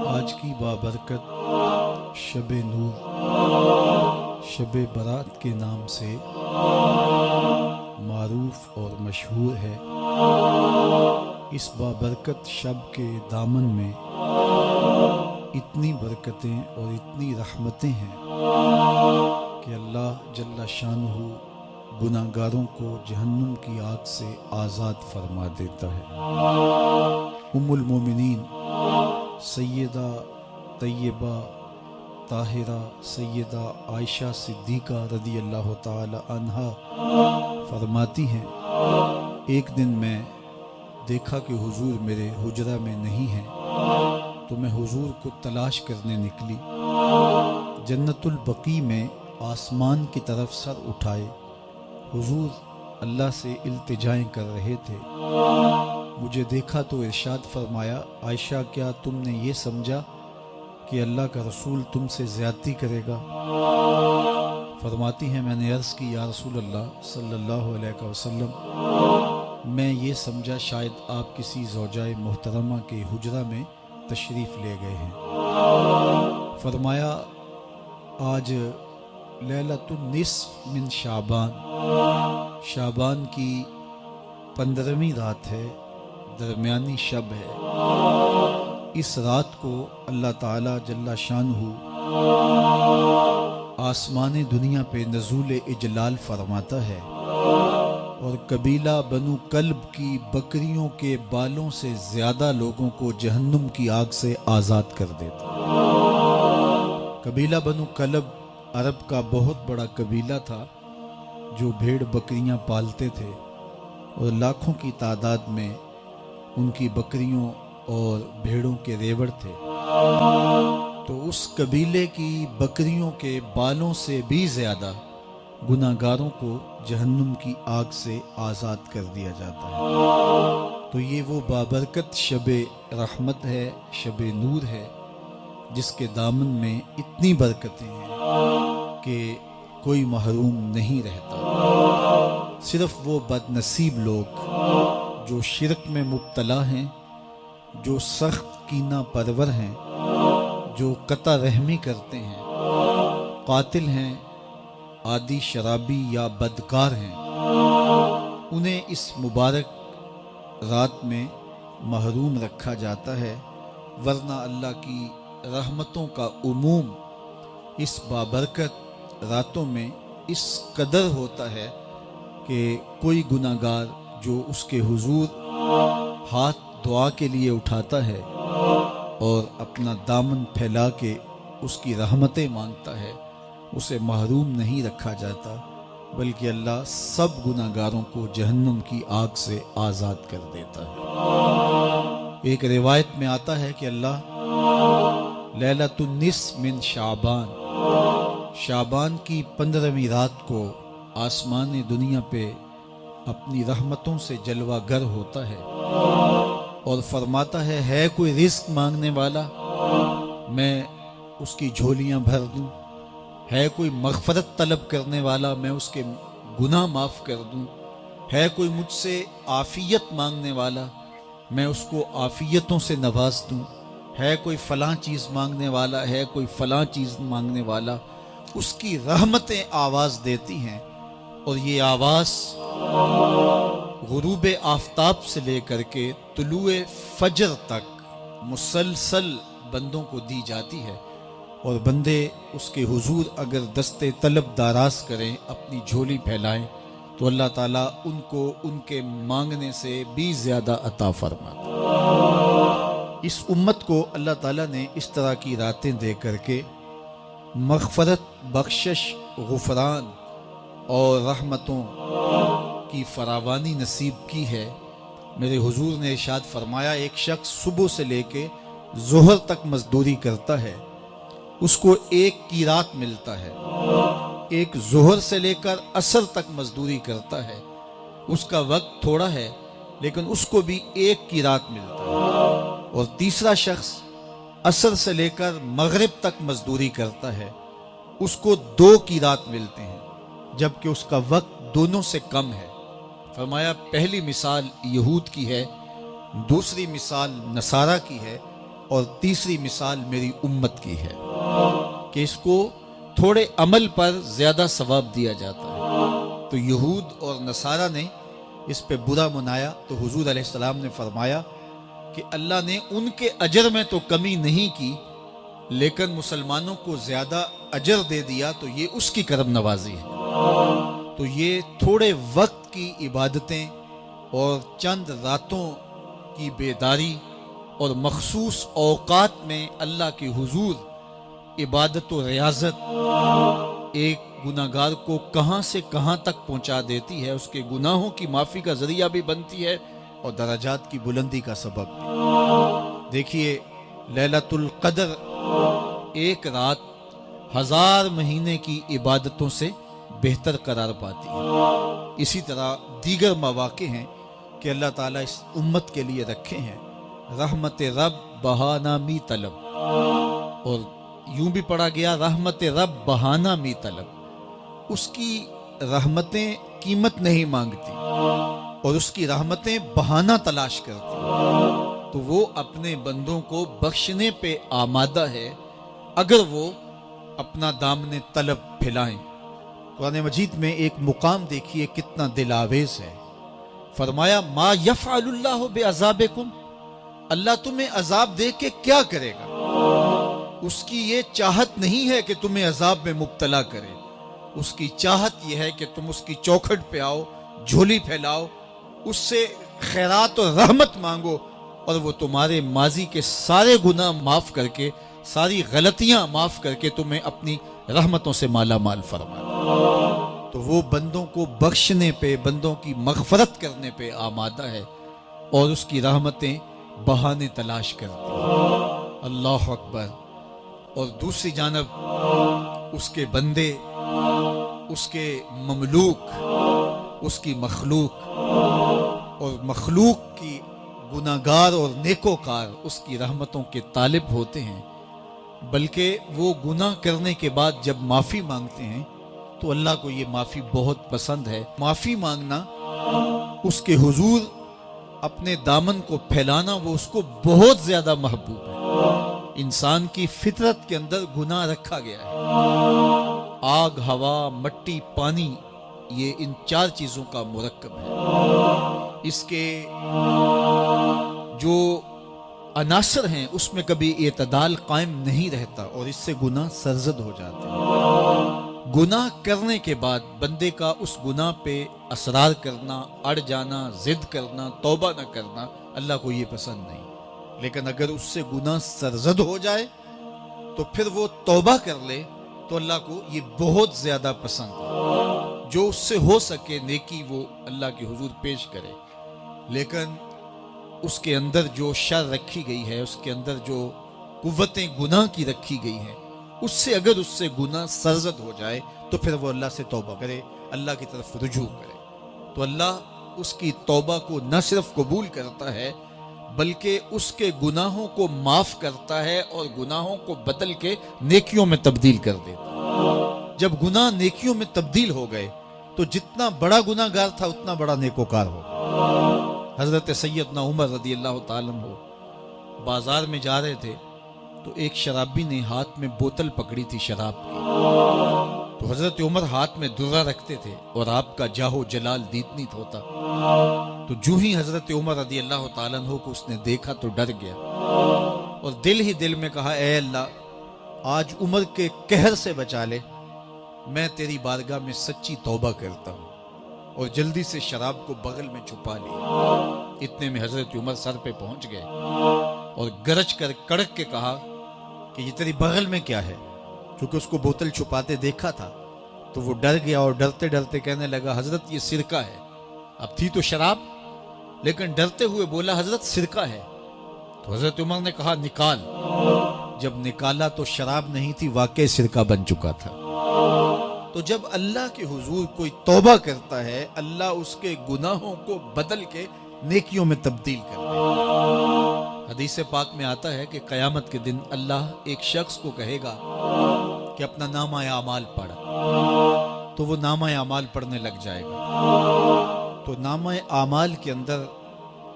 آج کی بابرکت شب نور، شب برات کے نام سے معروف اور مشہور ہے۔ اس بابرکت شب کے دامن میں اتنی برکتیں اور اتنی رحمتیں ہیں کہ اللہ جل شانہ گناہ گاروں کو جہنم کی آگ سے آزاد فرما دیتا ہے۔ ام المومنین سیدہ طیبہ طاہرہ سیدہ عائشہ صدیقہ رضی اللہ تعالی عنہا فرماتی ہیں، ایک دن میں دیکھا کہ حضور میرے حجرہ میں نہیں ہیں، تو میں حضور کو تلاش کرنے نکلی۔ جنت البقیع میں آسمان کی طرف سر اٹھائے حضور اللہ سے التجائیں کر رہے تھے۔ مجھے دیکھا تو ارشاد فرمایا، عائشہ کیا تم نے یہ سمجھا کہ اللہ کا رسول تم سے زیادتی کرے گا؟ فرماتی ہیں، میں نے عرض کی، یا رسول اللہ صلی اللہ علیہ وسلم، میں یہ سمجھا شاید آپ کسی زوجہ محترمہ کے حجرہ میں تشریف لے گئے ہیں۔ فرمایا، آج لیلۃ النصف من شعبان، شعبان کی 15ویں رات ہے، درمیانی شب ہے۔ اس رات کو اللہ تعالی جل شانہ آسمان دنیا پہ نزول اجلال فرماتا ہے اور قبیلہ بنو کلب کی بکریوں کے بالوں سے زیادہ لوگوں کو جہنم کی آگ سے آزاد کر دیتا ہے۔ قبیلہ بنو کلب عرب کا بہت بڑا قبیلہ تھا جو بھیڑ بکریاں پالتے تھے اور لاکھوں کی تعداد میں ان کی بکریوں اور بھیڑوں کے ریوڑ تھے۔ تو اس قبیلے کی بکریوں کے بالوں سے بھی زیادہ گناہ گاروں کو جہنم کی آگ سے آزاد کر دیا جاتا ہے۔ تو یہ وہ بابرکت شب رحمت ہے، شب نور ہے، جس کے دامن میں اتنی برکتیں ہیں کہ کوئی محروم نہیں رہتا۔ صرف وہ بد نصیب لوگ جو شرک میں مبتلا ہیں، جو سخت کینہ پرور ہیں، جو قطع رحمی کرتے ہیں، قاتل ہیں، عادی شرابی یا بدکار ہیں، انہیں اس مبارک رات میں محروم رکھا جاتا ہے، ورنہ اللہ کی رحمتوں کا عموم اس بابرکت راتوں میں اس قدر ہوتا ہے کہ کوئی گناہ گار جو اس کے حضور ہاتھ دعا کے لیے اٹھاتا ہے اور اپنا دامن پھیلا کے اس کی رحمتیں مانگتا ہے، اسے محروم نہیں رکھا جاتا، بلکہ اللہ سب گناہ گاروں کو جہنم کی آگ سے آزاد کر دیتا ہے۔ ایک روایت میں آتا ہے کہ اللہ لیلۃ النصف من شعبان، شعبان کی 15ویں رات کو آسمان دنیا پہ اپنی رحمتوں سے جلوہ گر ہوتا ہے اور فرماتا ہے کوئی رزق مانگنے والا، میں اس کی جھولیاں بھر دوں، ہے کوئی مغفرت طلب کرنے والا، میں اس کے گناہ معاف کر دوں، ہے کوئی مجھ سے عافیت مانگنے والا، میں اس کو عافیتوں سے نواز دوں، ہے کوئی فلاں چیز مانگنے والا، ہے کوئی فلاں چیز مانگنے والا، اس کی رحمتیں آواز دیتی ہیں، اور یہ آواز غروب آفتاب سے لے کر کے طلوع فجر تک مسلسل بندوں کو دی جاتی ہے، اور بندے اس کے حضور اگر دستے طلب دراز کریں، اپنی جھولی پھیلائیں، تو اللہ تعالیٰ ان کو ان کے مانگنے سے بھی زیادہ عطا فرماتا ہے۔ اس امت کو اللہ تعالیٰ نے اس طرح کی راتیں دے کر کے مغفرت، بخشش، غفران اور رحمتوں کی فراوانی نصیب کی ہے۔ میرے حضور نے ارشاد فرمایا، ایک شخص صبح سے لے کے ظہر تک مزدوری کرتا ہے، اس کو ایک قیرات ملتا ہے۔ ایک ظہر سے لے کر عصر تک مزدوری کرتا ہے، اس کا وقت تھوڑا ہے لیکن اس کو بھی ایک قیرات ملتا ہے۔ اور تیسرا شخص عصر سے لے کر مغرب تک مزدوری کرتا ہے، اس کو 2 قیرات ملتے ہیں، جبکہ اس کا وقت دونوں سے کم ہے۔ فرمایا، پہلی مثال یہود کی ہے، دوسری مثال نصارہ کی ہے، اور تیسری مثال میری امت کی ہے کہ اس کو تھوڑے عمل پر زیادہ ثواب دیا جاتا ہے۔ تو یہود اور نصارہ نے اس پہ برا منایا تو حضور علیہ السلام نے فرمایا کہ اللہ نے ان کے اجر میں تو کمی نہیں کی، لیکن مسلمانوں کو زیادہ اجر دے دیا، تو یہ اس کی کرم نوازی ہے۔ تو یہ تھوڑے وقت کی عبادتیں اور چند راتوں کی بیداری اور مخصوص اوقات میں اللہ کے حضور عبادت و ریاضت ایک گناہگار کو کہاں سے کہاں تک پہنچا دیتی ہے، اس کے گناہوں کی معافی کا ذریعہ بھی بنتی ہے اور درجات کی بلندی کا سبب بھی۔ دیکھیے لیلۃ القدر ایک رات 1000 مہینے کی عبادتوں سے بہتر قرار پاتی ہے۔ اسی طرح دیگر مواقع ہیں کہ اللہ تعالیٰ اس امت کے لیے رکھے ہیں، رحمت رب بہانہ می طلب، اور یوں بھی پڑھا گیا رحمت رب بہانہ می طلب۔ اس کی رحمتیں قیمت نہیں مانگتی اور اس کی رحمتیں بہانہ تلاش کرتی ہیں، تو وہ اپنے بندوں کو بخشنے پہ آمادہ ہے اگر وہ اپنا دامن طلب پھیلائیں۔ قرآن مجید میں ایک مقام دیکھیے کتنا دل آویز ہے، فرمایا ما یفعل اللہ بعذابکم، اللہ تمہیں عذاب دے کے کیا کرے گا؟ اس کی یہ چاہت نہیں ہے کہ تمہیں عذاب میں مبتلا کرے، اس کی چاہت یہ ہے کہ تم اس کی چوکھٹ پہ آؤ، جھولی پھیلاؤ، اس سے خیرات اور رحمت مانگو، اور وہ تمہارے ماضی کے سارے گناہ معاف کر کے، ساری غلطیاں معاف کر کے تمہیں اپنی رحمتوں سے مالا مال فرمائے۔ تو وہ بندوں کو بخشنے پہ، بندوں کی مغفرت کرنے پہ آمادہ ہے اور اس کی رحمتیں بہانے تلاش کرتی ہیں۔ اللہ اکبر۔ اور دوسری جانب اس کے بندے، اس کے مملوک، اس کی مخلوق، اور مخلوق کی گناہگار اور نیکوکار اس کی رحمتوں کے طالب ہوتے ہیں، بلکہ وہ گناہ کرنے کے بعد جب معافی مانگتے ہیں تو اللہ کو یہ معافی بہت پسند ہے۔ معافی مانگنا، اس کے حضور اپنے دامن کو پھیلانا، وہ اس کو بہت زیادہ محبوب ہے۔ انسان کی فطرت کے اندر گناہ رکھا گیا ہے، آگ، ہوا، مٹی، پانی، یہ ان 4 چیزوں کا مرکب ہے۔ اس کے جو عناصر ہیں اس میں کبھی اعتدال قائم نہیں رہتا اور اس سے گناہ سرزد ہو جاتے ہیں۔ گناہ کرنے کے بعد بندے کا اس گناہ پہ اصرار کرنا، اڑ جانا، ضد کرنا، توبہ نہ کرنا، اللہ کو یہ پسند نہیں۔ لیکن اگر اس سے گناہ سرزد ہو جائے تو پھر وہ توبہ کر لے تو اللہ کو یہ بہت زیادہ پسند ہے۔ جو اس سے ہو سکے نیکی وہ اللہ کے حضور پیش کرے، لیکن اس کے اندر جو شر رکھی گئی ہے، اس کے اندر جو قوتیں گناہ کی رکھی گئی ہیں، اس سے اگر اس سے گناہ سرزد ہو جائے تو پھر وہ اللہ سے توبہ کرے، اللہ کی طرف رجوع کرے، تو اللہ اس کی توبہ کو نہ صرف قبول کرتا ہے بلکہ اس کے گناہوں کو معاف کرتا ہے اور گناہوں کو بدل کے نیکیوں میں تبدیل کر دیتا ہے۔ جب گناہ نیکیوں میں تبدیل ہو گئے تو جتنا بڑا گناہ گار تھا اتنا بڑا نیکوکار ہو گیا۔ حضرت سیدنا عمر رضی اللہ تعالیٰ عنہ بازار میں جا رہے تھے تو ایک شرابی نے ہاتھ میں بوتل پکڑی تھی شراب کی، تو حضرت عمر ہاتھ میں درہ رکھتے تھے اور آپ کا جاہو جلال دیدنیت ہوتا، تو جو ہی حضرت عمر رضی اللہ تعالیٰ عنہ کو اس نے دیکھا تو ڈر گیا اور دل ہی دل میں کہا اے اللہ آج عمر کے قہر سے بچا لے، میں تیری بارگاہ میں سچی توبہ کرتا ہوں، اور جلدی سے شراب کو بغل میں چھپا لیا۔ اتنے میں حضرت عمر سر پہ پہنچ گئے اور گرج کر کڑک کے کہا کہ یہ تیری بغل میں کیا ہے؟ کیونکہ اس کو بوتل چھپاتے دیکھا تھا تو وہ ڈر گیا اور ڈرتے ڈرتے کہنے لگا حضرت یہ سرکہ ہے۔ اب تھی تو شراب لیکن ڈرتے ہوئے بولا حضرت سرکہ ہے، تو حضرت عمر نے کہا نکال۔ جب نکالا تو شراب نہیں تھی، واقعی سرکہ بن چکا تھا۔ تو جب اللہ کے حضور کوئی توبہ کرتا ہے اللہ اس کے گناہوں کو بدل کے نیکیوں میں تبدیل کر دے۔ حدیث پاک میں آتا ہے کہ قیامت کے دن اللہ ایک شخص کو کہے گا کہ اپنا نامہ اعمال پڑھ، تو وہ نامہ اعمال پڑھنے لگ جائے گا۔ تو نامہ اعمال کے اندر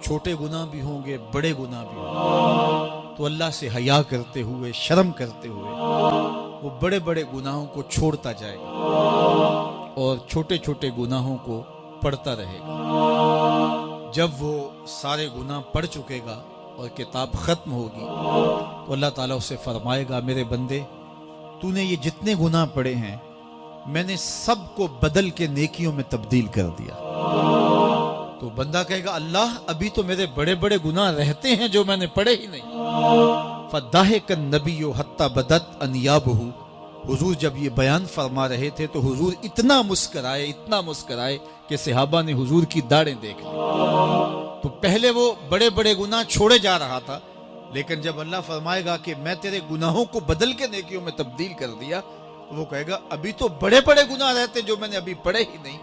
چھوٹے گناہ بھی ہوں گے، بڑے گناہ بھی ہوں گے، تو اللہ سے حیا کرتے ہوئے، شرم کرتے ہوئے وہ بڑے بڑے گناہوں کو چھوڑتا جائے گا اور چھوٹے چھوٹے گناہوں کو پڑھتا رہے گا۔ جب وہ سارے گناہ پڑھ چکے گا اور کتاب ختم ہوگی تو اللہ تعالیٰ اسے فرمائے گا، میرے بندے تو نے یہ جتنے گناہ پڑھے ہیں میں نے سب کو بدل کے نیکیوں میں تبدیل کر دیا۔ تو بندہ کہے گا، اللہ ابھی تو میرے بڑے بڑے گناہ رہتے ہیں جو میں نے پڑھے ہی نہیں۔ فَضَحِكَ النَّبِيُّ حَتَّى بَدَتْ أَنْيَابُهُ، حضور جب یہ بیان فرما رہے تھے تو حضور اتنا مسکرائے کہ صحابہ نے حضور کی داڑھیں دیکھ لی۔ تو پہلے وہ بڑے بڑے گناہ چھوڑے جا رہا تھا، لیکن جب اللہ فرمائے گا کہ میں تیرے گناہوں کو بدل کے نیکیوں میں تبدیل کر دیا، وہ کہے گا ابھی تو بڑے بڑے گناہ رہتے جو میں نے ابھی پڑھے ہی نہیں۔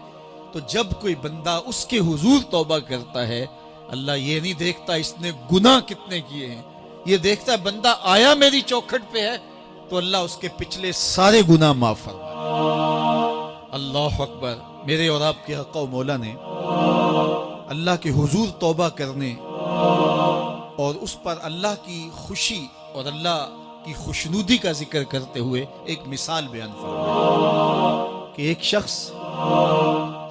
تو جب کوئی بندہ اس کے حضور توبہ کرتا ہے، اللہ یہ نہیں دیکھتا اس نے گناہ کتنے کیے ہیں، یہ دیکھتا ہے بندہ آیا میری چوکھٹ پہ ہے تو اللہ اس کے پچھلے سارے گناہ معاف فرما دے۔ اللہ اکبر۔ میرے اور آپ کے آقا و مولا نے اللہ کے حضور توبہ کرنے اور اس پر اللہ کی خوشی اور اللہ کی خوشنودی کا ذکر کرتے ہوئے ایک مثال بیان فرمائی کہ ایک شخص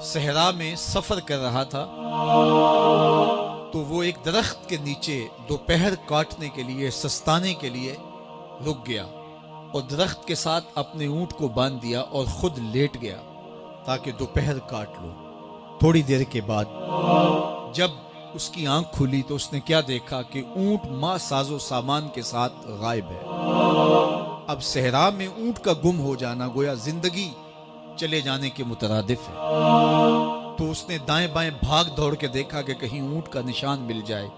صحرا میں سفر کر رہا تھا تو وہ ایک درخت کے نیچے دوپہر کاٹنے کے لیے، سستانے کے لیے رک گیا اور درخت کے ساتھ اپنے اونٹ کو باندھ دیا اور خود لیٹ گیا تاکہ دوپہر کاٹ لو۔ تھوڑی دیر کے بعد جب اس کی آنکھ کھلی تو اس نے کیا دیکھا کہ اونٹ ماں ساز و سامان کے ساتھ غائب ہے۔ اب صحرا میں اونٹ کا گم ہو جانا گویا زندگی چلے جانے کے مترادف ہے۔ تو اس نے دائیں بائیں بھاگ دوڑ کے دیکھا کہ کہیں اونٹ کا نشان مل جائے،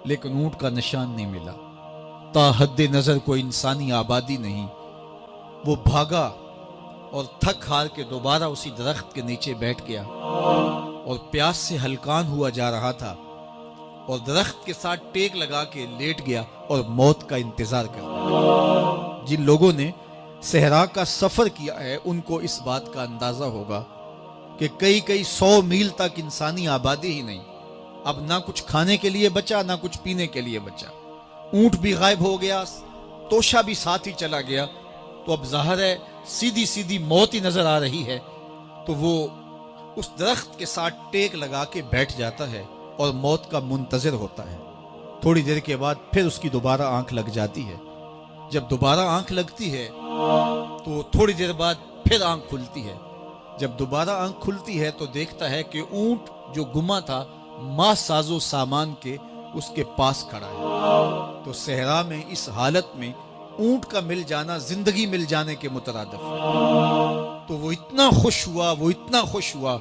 لیکن اونٹ کا نشان نہیں ملا۔ تا حد نظر کوئی انسانی آبادی نہیں۔ وہ بھاگا اور تھک ہار کے دوبارہ اسی درخت کے نیچے بیٹھ گیا اور پیاس سے ہلکان ہوا جا رہا تھا اور درخت کے ساتھ ٹیک لگا کے لیٹ گیا اور موت کا انتظار کر رہا۔ جن لوگوں نے صحرا کا سفر کیا ہے ان کو اس بات کا اندازہ ہوگا کہ کئی 100 میل تک انسانی آبادی ہی نہیں، اب نہ کچھ کھانے کے لیے بچا نہ کچھ پینے کے لیے بچا، اونٹ بھی غائب ہو گیا، توشا بھی ساتھ ہی چلا گیا، تو اب ظاہر ہے سیدھی موت ہی نظر آ رہی ہے۔ تو وہ اس درخت کے ساتھ ٹیک لگا کے بیٹھ جاتا ہے اور موت کا منتظر ہوتا ہے۔ تھوڑی دیر کے بعد پھر اس کی دوبارہ آنکھ لگ جاتی ہے۔ جب دوبارہ آنکھ لگتی ہے تو تھوڑی دیر بعد پھر آنکھ کھلتی ہے۔ جب دوبارہ آنکھ کھلتی ہے تو دیکھتا ہے کہ اونٹ جو گما تھا ماں ساز و سامان کے اس کے پاس کھڑا ہے۔ تو صحرا میں اس حالت میں اونٹ کا مل جانا زندگی مل جانے کے مترادف ہے۔ تو وہ اتنا خوش ہوا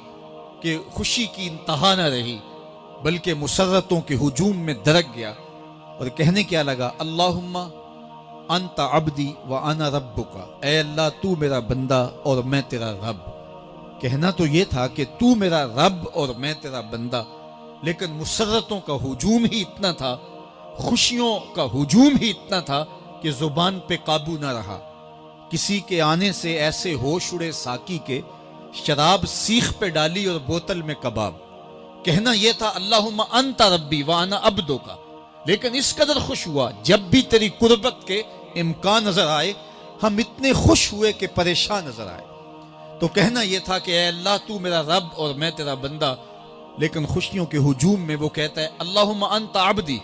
کہ خوشی کی انتہا نہ رہی، بلکہ مسرتوں کے ہجوم میں درک گیا اور کہنے کیا لگا، اللہم انت عبدی وانا ربک، اے اللہ تو میرا بندہ اور میں تیرا رب۔ کہنا تو یہ تھا کہ تو میرا رب اور میں تیرا بندہ، لیکن مسرتوں کا ہجوم ہی اتنا تھا، خوشیوں کا ہجوم ہی اتنا تھا کہ زبان پہ قابو نہ رہا۔ کسی کے آنے سے ایسے ہوش اڑے ساقی کے، شراب سیخ پہ ڈالی اور بوتل میں کباب۔ کہنا یہ تھا اللہم انت ربی وانا عبدک، لیکن اس قدر خوش ہوا جب بھی تیری قربت کے امکان نظر آئے ہم اتنے خوش ہوئے کہ پریشان نظر آئے۔ تو کہنا یہ تھا کہ اے اللہ تو میرا رب اور میں تیرا بندہ، لیکن خوشیوں کے ہجوم میں وہ کہتا ہے اللہم انت عبدی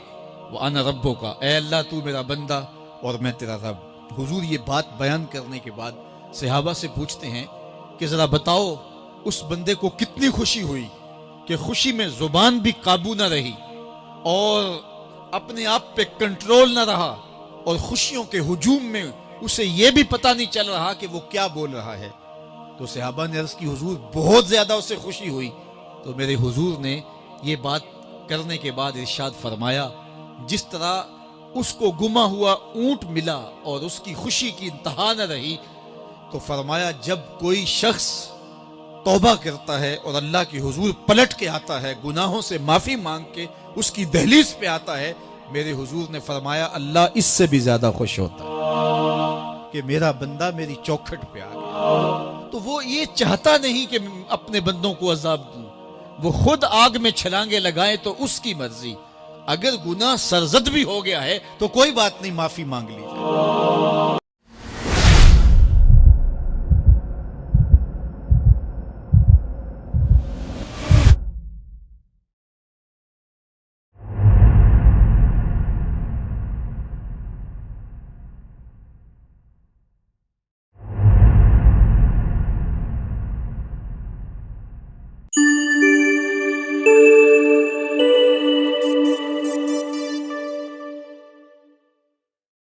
وانا ربک، اے اللہ تو میرا بندہ اور میں تیرا رب۔ حضور یہ بات بیان کرنے کے بعد صحابہ سے پوچھتے ہیں کہ ذرا بتاؤ اس بندے کو کتنی خوشی ہوئی کہ خوشی میں زبان بھی قابو نہ رہی اور اپنے آپ پہ کنٹرول نہ رہا، اور خوشیوں کے ہجوم میں اسے یہ بھی پتہ نہیں چل رہا کہ وہ کیا بول رہا ہے۔ تو صحابہ نے عرض کی حضور بہت زیادہ اسے خوشی ہوئی۔ تو میرے حضور نے یہ بات کرنے کے بعد ارشاد فرمایا، جس طرح اس کو گما ہوا اونٹ ملا اور اس کی خوشی کی انتہا نہ رہی، تو فرمایا جب کوئی شخص توبہ کرتا ہے اور اللہ کے حضور پلٹ کے آتا ہے، گناہوں سے معافی مانگ کے اس کی دہلیز پہ آتا ہے، میرے حضور نے فرمایا اللہ اس سے بھی زیادہ خوش ہوتا ہے کہ میرا بندہ میری چوکھٹ پہ آ گیا۔ تو وہ یہ چاہتا نہیں کہ اپنے بندوں کو عذاب دوں، وہ خود آگ میں چھلانگے لگائے تو اس کی مرضی، اگر گناہ سرزد بھی ہو گیا ہے تو کوئی بات نہیں، معافی مانگ لیجیے.